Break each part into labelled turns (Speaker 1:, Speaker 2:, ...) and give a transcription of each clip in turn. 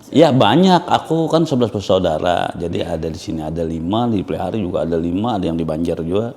Speaker 1: Ya banyak, aku kan 11 bersaudara, jadi ada di sini ada 5, di Plehari juga ada 5, ada yang di Banjar juga.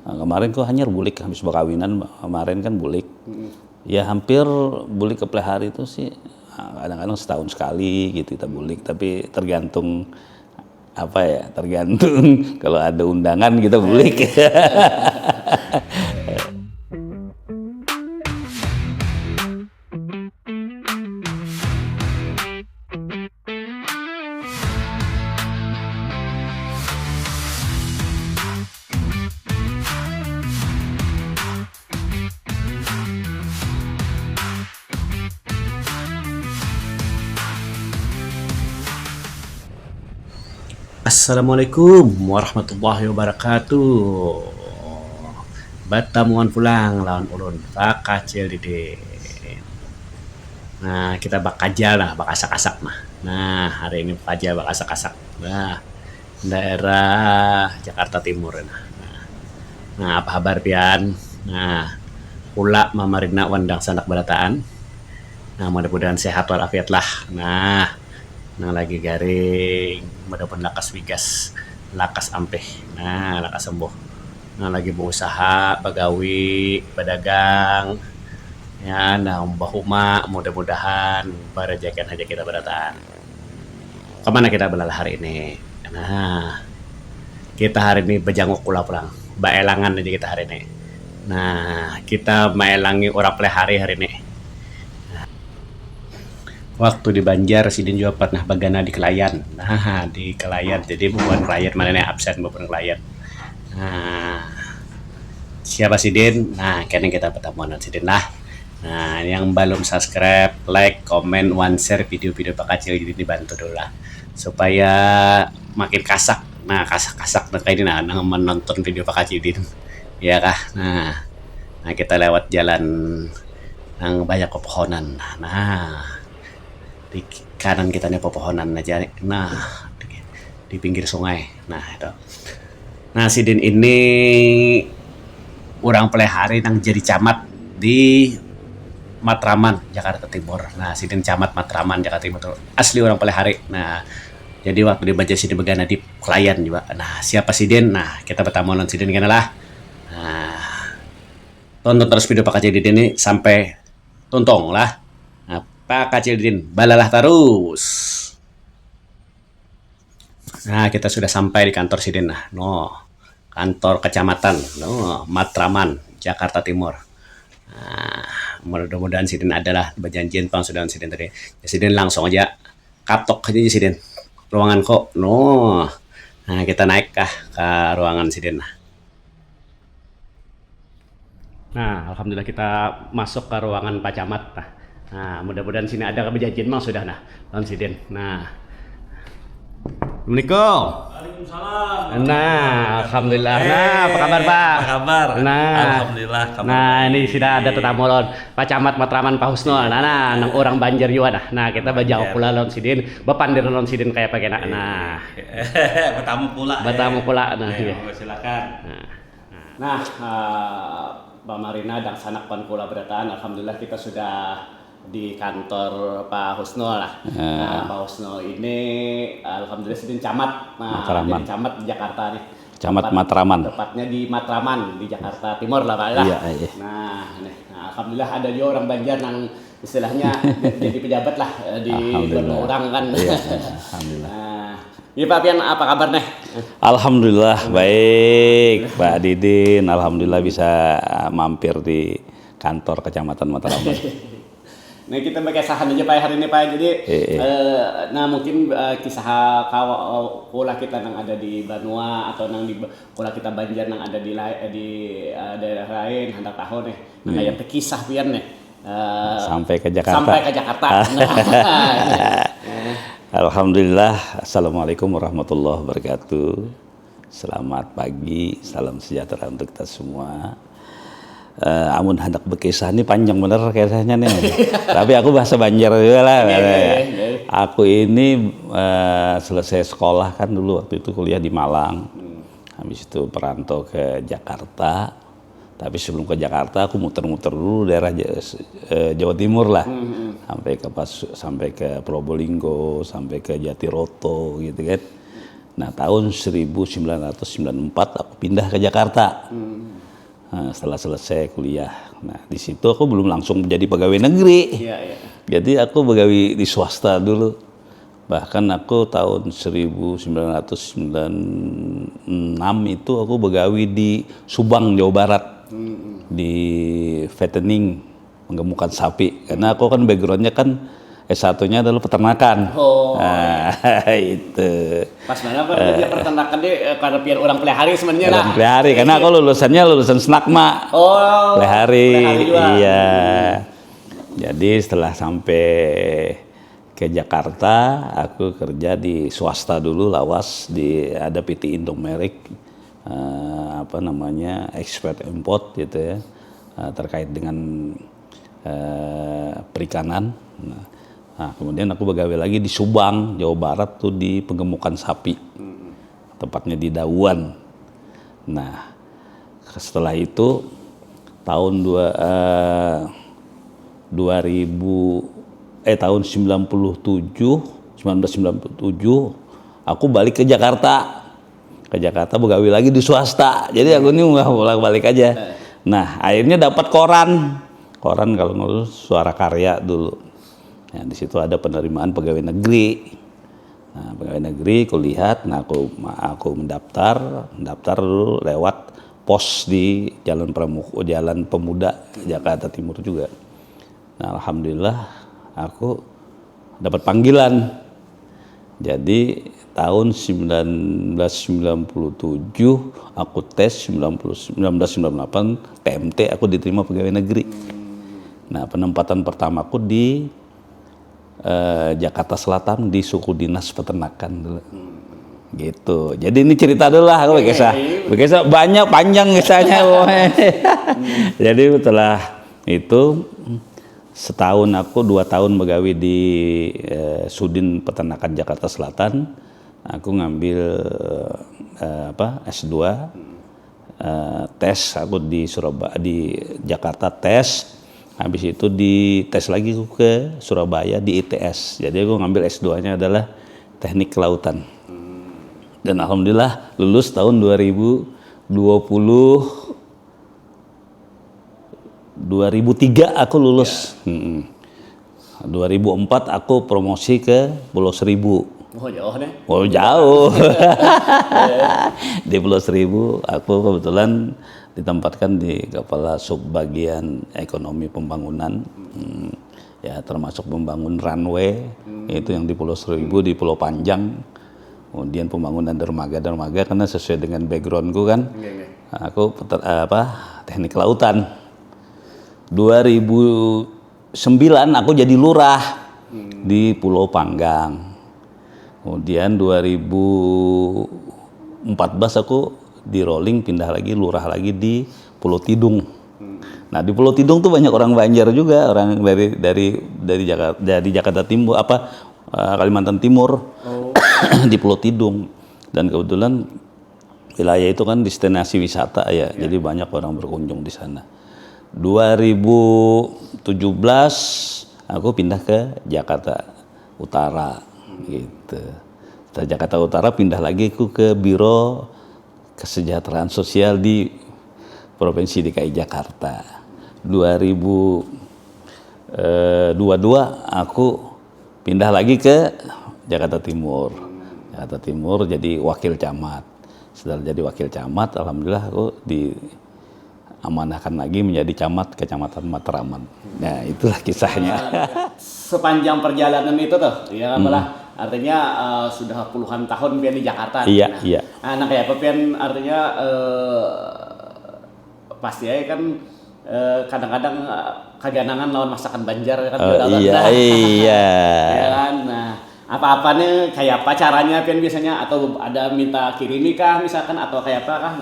Speaker 1: Nah, kemarin kok hanya bulik habis perkawinan kemarin kan bulik. Ya hampir bulik ke Plehari itu sih kadang-kadang setahun sekali gitu kita bulik, tapi tergantung apa ya, tergantung kalau ada undangan kita bulik.
Speaker 2: Assalamualaikum warahmatullahi wabarakatuh. Batamuan pulang lawan ulun pakacil dide. Nah, kita bakajal lah, bakasak-asak mah. Nah, hari ini bakajal bakasak-asak. Nah, daerah Jakarta Timur. Nah, apa kabar pian? Nah, pula mamarina wandang sanak balataan. Nah, mudah-mudahan sehat walafiat lah. Nah lagi garing, mudah-mudahan lakas wigas, lakas ampeh, nah lakas sembuh. Nah lagi berusaha, bagawi, pedagang, ya nah bahuma mudah-mudahan barajakan aja kita berataan. Kemana kita belal hari ini? Nah kita hari ini bejanguk pulang, baelangan aja kita hari ini. Nah kita maelangi orang pelihari hari ini. Waktu di Banjar Sidin juga pernah bagana di Kelayan. Nah di Kelayan jadi bukan klien mana nih absen bukan klien. Nah siapa Sidin? Nah kayaknya kita pertemuan Sidin lah. Nah yang belum subscribe, like, comment, one share video-video Pak Kacil jadi dibantu dulu lah supaya makin kasak. Nah kasak-kasak nah kayak ini nah menonton video Pak Kacil ya kah. Nah kita lewat jalan yang banyak pepohonan. Nah di kanan kita nih pepohonan aja. Nah di pinggir sungai. Nah itu. Nah Sidin ini orang pelihari yang jadi camat di Matraman, Jakarta Timur. Nah Sidin camat Matraman, Jakarta Timur asli orang pelihari. Nah jadi waktu di Banjar Sidin begana di klien juga. Nah siapa Sidin? Nah kita bertamu dengan Sidin kan lah. Nah tonton terus video Pak Kacil ini sampai tuntung lah. Pak Kacil balalah terus. Nah kita sudah sampai di kantor Sidin nah, kantor kecamatan, Matraman, Jakarta Timur. Nah, mudah-mudahan Sidin adalah berjanjian Bang sudah Sidin tadi. Ya, Sidin langsung aja katok aja Sidin. Ruangan kok, Nah kita naik kah ke ruangan Sidin Nah, alhamdulillah kita masuk ke ruangan Pak Camat. Nah, mudah-mudahan sini ada keberjanjian Bang sudah Bang Sidin. Nah. Assalamualaikum.
Speaker 3: Waalaikumsalam.
Speaker 2: Nah, alhamdulillah. Nah, apa kabar Pak?
Speaker 3: Apa kabar?
Speaker 2: Nah,
Speaker 3: alhamdulillah.
Speaker 2: Nah, ini sudah ada tetamu lon Pak Camat Matraman Pak Husno. Nang orang Banjar juga Nah, kita bajak pula lon Sidin, bepandir lon Sidin kayak pakai Nah.
Speaker 3: Bertamu pula.
Speaker 2: Bertamu pula. Nah,
Speaker 3: ya. Silakan.
Speaker 2: Nah, Mbak Marina dan sanak pankula berataan, alhamdulillah kita sudah di kantor Pak Husno lah. Nah, Pak Husno ini alhamdulillah Sidin camat. Nah, jadi camat di Jakarta nih.
Speaker 1: Camat Matraman.
Speaker 2: Tepatnya di Matraman di Jakarta Timur lah Pak.
Speaker 1: Iya.
Speaker 2: Nah, alhamdulillah ada juga orang Banjar yang istilahnya jadi pejabat lah di beberapa orang kan.
Speaker 1: Iya, alhamdulillah.
Speaker 2: Nah, ini Pak Pian apa kabar nih?
Speaker 1: Alhamdulillah baik Pak Didin, alhamdulillah bisa mampir di kantor Kecamatan Matraman.
Speaker 2: Nah kita pakai sahan aja Pak hari ini Pak. Jadi nah mungkin kisah kula kita yang ada di Banua atau nang di kula kita Banjar yang ada di daerah lain hendak tahun nih. Nah kayak kisah pian nih.
Speaker 1: Sampai ke Jakarta.
Speaker 2: Sampai ke Jakarta.
Speaker 1: Alhamdulillah. Assalamualaikum warahmatullahi wabarakatuh. Selamat pagi, salam sejahtera untuk kita semua. Amun hendak berkisah ini panjang bener kisahnya nih. Tapi aku bahasa Banjar juga lah. Aku ini selesai sekolah kan dulu waktu itu kuliah di Malang. Habis itu perantau ke Jakarta. Tapi sebelum ke Jakarta aku muter-muter dulu daerah Jawa Timur lah. Sampai ke Probolinggo, sampai ke Jatiroto gitu kan. Nah, tahun 1994 aku pindah ke Jakarta. Nah, setelah selesai kuliah. Nah, di situ aku belum langsung menjadi pegawai negeri. Jadi aku pegawai di swasta dulu. Bahkan aku tahun 1996 itu aku pegawai di Subang, Jawa Barat. Di fattening, menggemukkan sapi. Karena aku kan backgroundnya kan S1-nya adalah peternakan. Nah, itu.
Speaker 2: Pas mana dia peternakan deh karena biar orang pelihari sebenarnya lah.
Speaker 1: Pelihari, karena aku lulusan Snakma. Pelihari juga. Iya. Jadi setelah sampai ke Jakarta, aku kerja di swasta dulu, lawas ada PT Indomerik, export import gitu ya, terkait dengan perikanan. Nah, kemudian aku pegawai lagi di Subang, Jawa Barat tuh di penggemukan sapi, tepatnya di Dauan. Nah, setelah itu tahun 1997 aku balik ke Jakarta. Ke Jakarta pegawai lagi di swasta. Jadi aku ini nggak bolak-balik aja. Nah, akhirnya dapat koran kalau ngurus Suara Karya dulu. Nah, di situ ada penerimaan pegawai negeri. Nah, pegawai negeri aku lihat, nah aku mendaftar dulu lewat pos di Jalan Pemuda Jakarta Timur juga. Nah, alhamdulillah aku dapat panggilan. Jadi tahun 1997 aku tes, 1998 TMT aku diterima pegawai negeri. Nah, penempatan pertamaku di Jakarta Selatan di suku dinas peternakan dulu. Gitu. Jadi ini cerita dulu lah aku kisah banyak panjang kisahnya. Jadi setelah itu setahun aku 2 tahun pegawai di Sudin Peternakan Jakarta Selatan. Aku ngambil S2 tes aku di Jakarta tes. Habis itu dites lagi ke Surabaya di ITS. Jadi aku ngambil S2-nya adalah Teknik Kelautan. Dan alhamdulillah lulus tahun 2003 aku lulus. 2004 aku promosi ke Pulau Seribu.
Speaker 2: Jauh deh.
Speaker 1: Jauh. Di Pulau Seribu aku kebetulan ditempatkan di kepala subbagian ekonomi pembangunan, ya termasuk membangun runway, itu yang di Pulau Seribu, di Pulau Panjang, kemudian pembangunan dermaga karena sesuai dengan backgroundku kan, aku teknik kelautan. 2009 aku jadi lurah di Pulau Panggang, kemudian 2014 aku di rolling pindah lagi lurah lagi di Pulau Tidung. Nah, di Pulau Tidung tuh banyak orang Banjar juga, orang dari Jakarta Timur Kalimantan Timur. Di Pulau Tidung. Dan kebetulan wilayah itu kan destinasi wisata ya. Jadi banyak orang berkunjung di sana. 2017 aku pindah ke Jakarta Utara gitu. Setelah Jakarta Utara pindah lagi aku ke Biro Kesejahteraan Sosial di Provinsi DKI Jakarta. 2022 aku pindah lagi ke Jakarta Timur. Jakarta Timur jadi wakil camat. Setelah jadi wakil camat, alhamdulillah aku diamanahkan lagi menjadi camat Kecamatan Matraman. Nah, itulah kisahnya.
Speaker 2: Sepanjang perjalanan itu tuh, ya malah artinya sudah puluhan tahun pian di Jakarta.
Speaker 1: Iya,
Speaker 2: nah.
Speaker 1: iya.
Speaker 2: Nah, kayak apa pian artinya pasti ya kan kadang-kadang kaganangan lawan masakan Banjar kan.
Speaker 1: Iya.
Speaker 2: Ya kan. Nah, apa-apa nih kayak apa caranya pian biasanya, atau ada minta kirimi kah misalkan, atau kayak apa kah?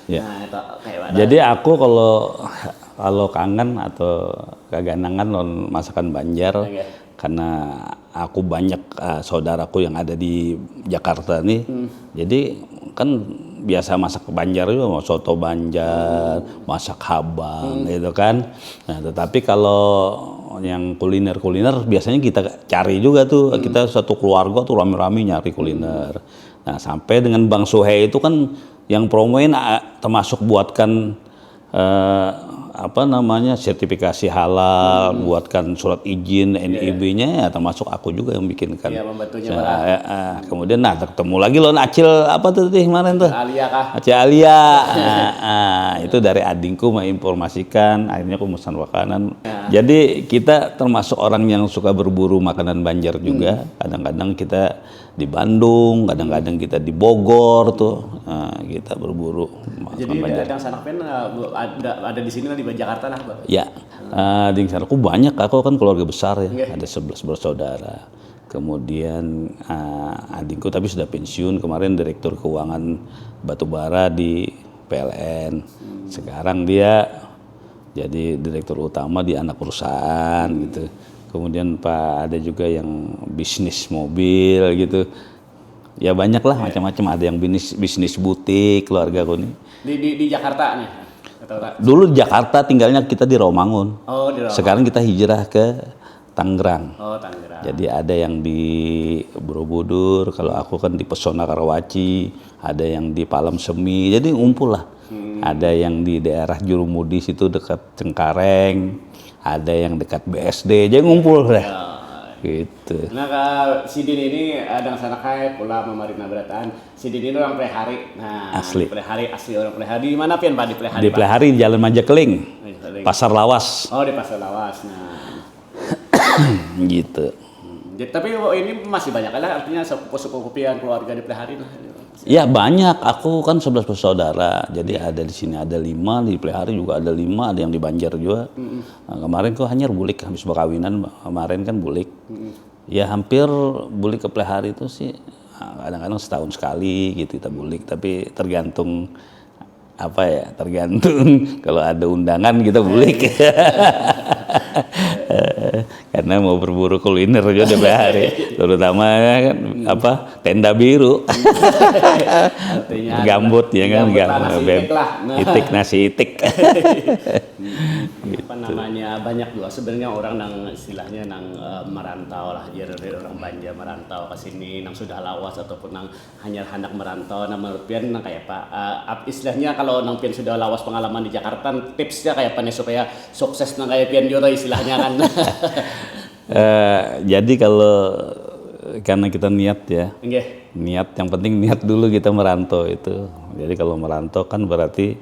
Speaker 1: Ya.
Speaker 2: Nah, itu kayak apa?
Speaker 1: Jadi aku kalau kangen atau kaganangan lawan masakan Banjar, karena aku banyak saudaraku yang ada di Jakarta nih, jadi kan biasa masak Banjar juga, mau soto Banjar, masak habang gitu kan. Nah, tetapi kalau yang kuliner biasanya kita cari juga tuh, kita satu keluarga tuh rame-rame nyari kuliner. Nah, sampai dengan Bang Suhei itu kan yang promoin termasuk buatkan sertifikasi halal, buatkan surat izin NIB-nya ya termasuk aku juga yang bikinkan.
Speaker 2: Iya, membantunya
Speaker 1: kemudian ketemu lagi loh Acil apa tuh kemarin tuh?
Speaker 2: Alia kah?
Speaker 1: Acil Alia. Itu dari adingku menginformasikan, akhirnya aku pesan makanan. Jadi kita termasuk orang yang suka berburu makanan Banjar juga. Kadang-kadang kita di Bandung, kadang-kadang kita di Bogor tuh, kita berburu makanan
Speaker 2: Jadi
Speaker 1: Banjar.
Speaker 2: Dang Sanakpen ada di sini lah di Jakarta lah, Bang.
Speaker 1: Ya, di sana aku banyak, aku kan keluarga besar ya, ada 11 bersaudara. Kemudian adikku tapi sudah pensiun, kemarin direktur keuangan batubara di PLN. Sekarang dia jadi direktur utama di anak perusahaan gitu. Kemudian ada juga yang bisnis mobil gitu. Ya banyak lah macam-macam, ada yang bisnis butik keluarga aku nih.
Speaker 2: Di Jakarta nih.
Speaker 1: Dulu di Jakarta tinggalnya kita di Rawamangun.
Speaker 2: Oh, di Rawamangun.
Speaker 1: Sekarang kita hijrah ke Tangerang.
Speaker 2: Oh, Tangerang.
Speaker 1: Jadi ada yang di Borobudur, kalau aku kan di Pesona Karawaci, ada yang di Palem Semi. Jadi ngumpul lah. Ada yang di daerah Jurumudi situ dekat Cengkareng, ada yang dekat BSD. Jadi ngumpul lah. Gitu.
Speaker 2: Nah, si Din ini Dang Sanakai pula Marina Beratan. Si Din ini orang Plehari. Nah,
Speaker 1: Asli.
Speaker 2: Plehari asli orang Plehari. Di mana Pian, Pak? Di Plehari.
Speaker 1: Di Plehari, Jalan Majakeling, Pasar Lawas.
Speaker 2: Oh, di Pasar Lawas. Nah.
Speaker 1: Gitu.
Speaker 2: Tapi ini masih banyak lah, artinya sepupu-sepupuan keluarga di Plehari lah.
Speaker 1: Ya banyak, aku kan 11 bersaudara, jadi ada di sini ada 5, di Plehari juga ada 5, ada yang di Banjar juga. Nah, kemarin kok hanya bulik habis berkawinan, kemarin kan bulik. Ya hampir bulik ke Plehari itu sih kadang-kadang setahun sekali gitu kita bulik, tapi tergantung tergantung kalau ada undangan kita bulik. Karena mau berburu kuliner juga di Plehari, terutama kan tenda biru. Gambut ya kan, itik nasi itik.
Speaker 2: Apa namanya, banyak juga sebenarnya orang nang istilahnya nang merantau lah, jadi orang Banjar merantau ke sini nang sudah lawas ataupun nang hanya hendak merantau. Nah, menurut Pian nang kayak Pak istilahnya kalau nang Pian sudah lawas pengalaman di Jakarta, tipsnya kayak apa nih supaya sukses nang kayak Pian Joro istilahnya kan.
Speaker 1: Jadi karena kita niat ya, niat yang penting niat dulu kita merantau itu. Jadi kalau merantau kan berarti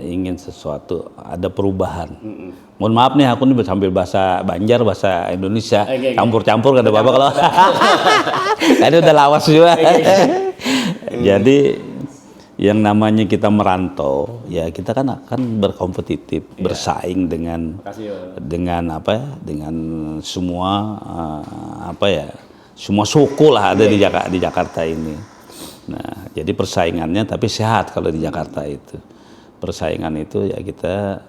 Speaker 1: ingin sesuatu, ada perubahan. Mohon maaf nih aku nih sambil bahasa Banjar, bahasa Indonesia, campur-campur kada apa-apa kalau. Tadi udah lawas juga. Jadi yang namanya kita merantau, ya kita kan akan berkompetitif, bersaing dengan semua semua suku lah ada di Jakarta ini. Nah, jadi persaingannya tapi sehat kalau di Jakarta itu. Persaingan itu ya kita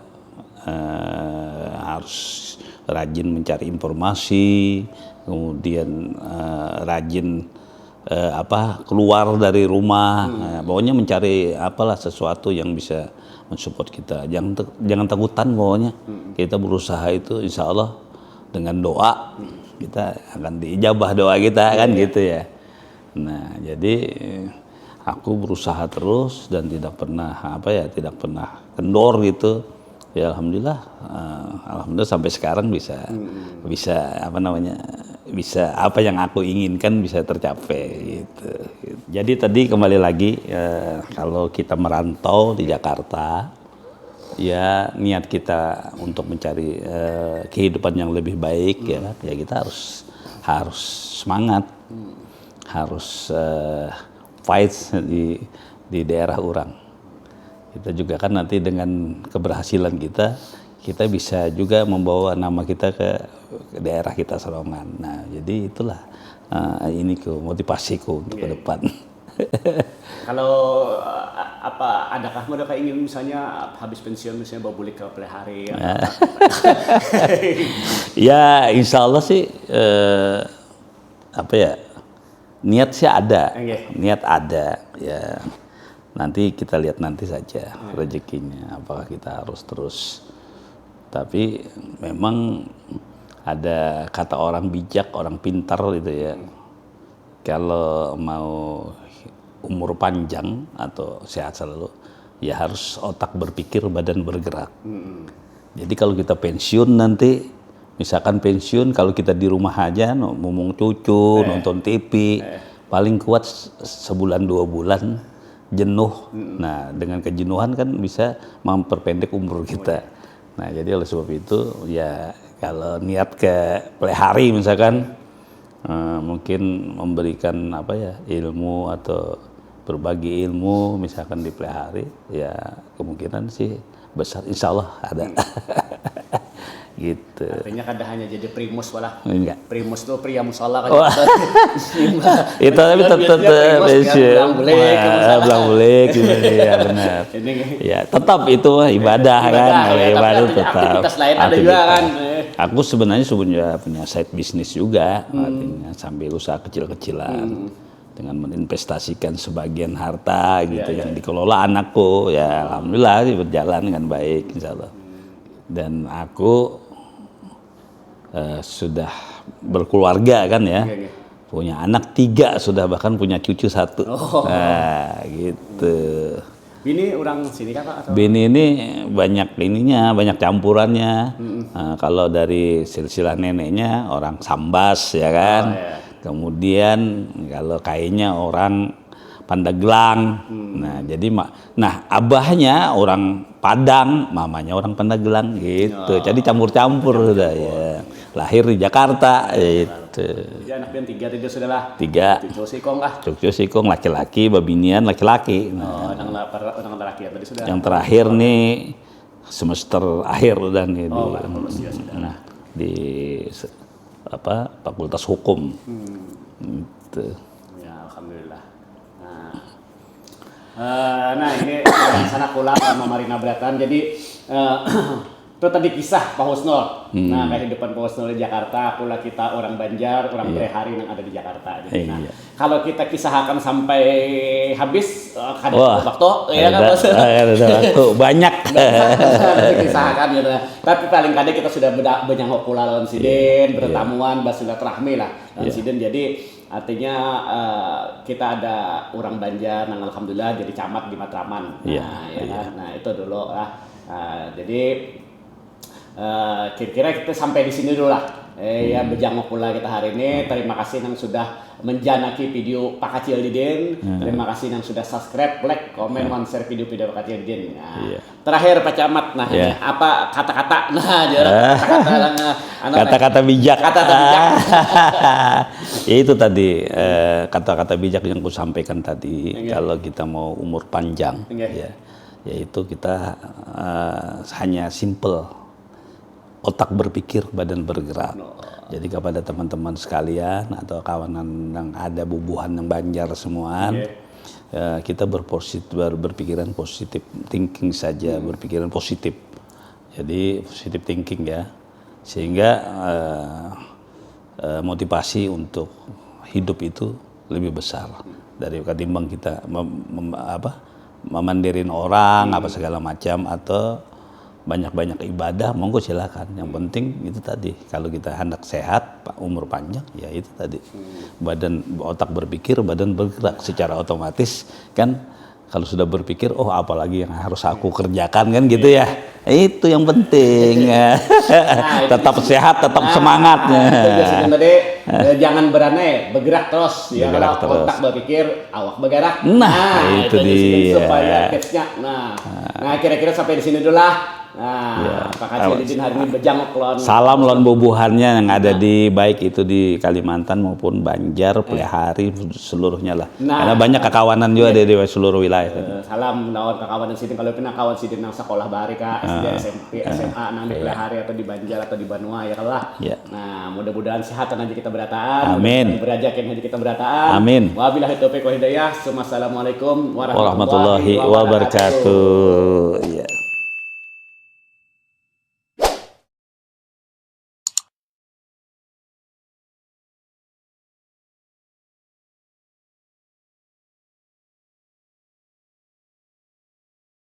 Speaker 1: harus rajin mencari informasi, kemudian rajin keluar dari rumah, pokoknya mencari sesuatu yang bisa mensupport kita. Jangan takutan, pokoknya kita berusaha itu insya Allah dengan doa kita akan diijabah doa kita kan gitu ya. Nah, jadi aku berusaha terus dan tidak pernah kendor gitu. Ya alhamdulillah sampai sekarang bisa apa yang aku inginkan bisa tercapai gitu. Jadi tadi kembali lagi kalau kita merantau di Jakarta, ya niat kita untuk mencari kehidupan yang lebih baik ya kita harus semangat, harus fight di daerah orang. Kita juga kan nanti dengan keberhasilan kita bisa juga membawa nama kita ke daerah kita Sarongan. Nah, jadi itulah motivasiku untuk ke depan.
Speaker 2: Kalau adakah mereka ingin misalnya habis pensiun misalnya bawa bulik ke Plehari?
Speaker 1: Ya, insya Allah sih niat sih ada, niat ada ya. nanti kita lihat nanti saja rezekinya, apakah kita harus terus. Tapi memang ada kata orang bijak, orang pintar gitu ya, kalau mau umur panjang atau sehat selalu, ya harus otak berpikir, badan bergerak. Jadi kalau kita pensiun nanti, misalkan pensiun, kalau kita di rumah aja ngomong cucu, nonton TV, paling kuat sebulan 2 bulan jenuh. Nah, dengan kejenuhan kan bisa memperpendek umur kita. Nah, jadi oleh sebab itu ya kalau niat ke pelihari misalkan mungkin memberikan apa ya, ilmu atau berbagi ilmu misalkan di pelihari, ya kemungkinan sih besar insya Allah ada. Gitu.
Speaker 2: Artinya kada hanya jadi primus malah.
Speaker 1: Enggak.
Speaker 2: Primus tuh pria musola kan.
Speaker 1: Itu tapi tetap belang bulik gitu ya, benar. Ya tetap itu mah ibadah kan, kalau ibadah tetap.
Speaker 2: Aktivitas lain ada juga kan.
Speaker 1: Aku sebenarnya punya side bisnis juga, artinya sambil usaha kecil-kecilan dengan menginvestasikan sebagian harta gitu yang dikelola anakku, ya alhamdulillah sih berjalan dengan baik insyaallah. Dan aku sudah berkeluarga kan ya, punya anak 3 sudah, bahkan punya cucu 1. Nah, gitu.
Speaker 2: Bini orang sini kan Pak? Atau?
Speaker 1: Bini ini banyak ininya, banyak campurannya. Kalau dari silsilah neneknya orang Sambas ya kan. Kemudian kalau kayaknya orang Pandeglang. Nah, jadi abahnya orang Padang, mamanya orang Pandeglang gitu. Jadi campur-campur sudah ya. Lahir di Jakarta gitu.
Speaker 2: Jadi anak yang 3 itu sudah lah.
Speaker 1: 3.
Speaker 2: Cucu sikong lah.
Speaker 1: Cucu sikong laki-laki, babinian laki-laki.
Speaker 2: Orang laki tadi sudah.
Speaker 1: Yang terakhir nih semester akhir udah nih
Speaker 2: sudah.
Speaker 1: Di Fakultas Hukum. Gitu.
Speaker 2: Ya, alhamdulillah. Nah ini sana pulang sama Marina Bratan. Jadi itu tadi kisah Pak Husnul. Nah, kehidupan Pak Husnul di Jakarta, pula kita orang Banjar, orang Prehari yang ada di Jakarta. Jadi, kalau kita kisahkan sampai habis, ada waktu, ya kan Bos?
Speaker 1: Ada waktu banyak.
Speaker 2: Kisahkan gitu. Tapi paling kadang kita sudah benyangok pula lawan Siden, bertamuan, bersilaturahmi lah lawan Siden. Jadi artinya kita ada orang Banjar, yang alhamdulillah jadi camat di Matraman. Nah, itu dulu lah. Jadi kira-kira kita sampai di sini dulu lah. Ya bejangok pula kita hari ini. Terima kasih yang sudah menjanaki video Pak Kacil Diden. Terima kasih yang sudah subscribe, like, komen, share video-video Pak Kacil Diden. Terakhir Pak Camat, apa kata-kata?
Speaker 1: Kata-kata bijak.
Speaker 2: Kata-kata bijak.
Speaker 1: Ya itu tadi kata-kata bijak yang aku sampaikan tadi. Kalau kita mau umur panjang, yaitu kita hanya simple. Otak berpikir, badan bergerak. Jadi kepada teman-teman sekalian atau kawanan yang ada bubuhan yang Banjar semuaan, kita berpikiran positif thinking saja, berpikiran positif. Jadi positif thinking ya, sehingga motivasi untuk hidup itu lebih besar dari ketimbang kita memandirin orang apa segala macam atau banyak-banyak ibadah, monggo silakan. Yang penting itu tadi, kalau kita hendak sehat, umur panjang, ya itu tadi. Otak berpikir, badan bergerak secara otomatis kan. Kalau sudah berpikir, apalagi yang harus aku kerjakan kan gitu ya. Itu yang penting. Tetap sehat, tetap semangat.
Speaker 2: Jangan berani, bergerak terus. Ya, kalau otak berpikir, awak bergerak.
Speaker 1: Nah, itu dia.
Speaker 2: Supaya tipsnya. Nah, kira-kira sampai di sini dulu lah. Pak Kacil Diden hari ini bejangok lawan.
Speaker 1: Salam lawan bubuhannya yang ada di baik itu di Kalimantan maupun Banjar, Pelihari seluruhnya lah. Karena banyak kekawanan juga di seluruh wilayah.
Speaker 2: Salam lawan kawan Siden, kalau pernah kawan Siden yang sekolah bari ka SD, SMP, SMA nang di Pelihari atau di Banjar atau di Banua ya kalah. Nah, mudah-mudahan sehat nanti kita berataan.
Speaker 1: Amin.
Speaker 2: Berajakin nanti kita berataan.
Speaker 1: Amin.
Speaker 2: Wabillahi taufiq wal hidayah. Assalamualaikum
Speaker 1: warahmatullahi wabarakatuh.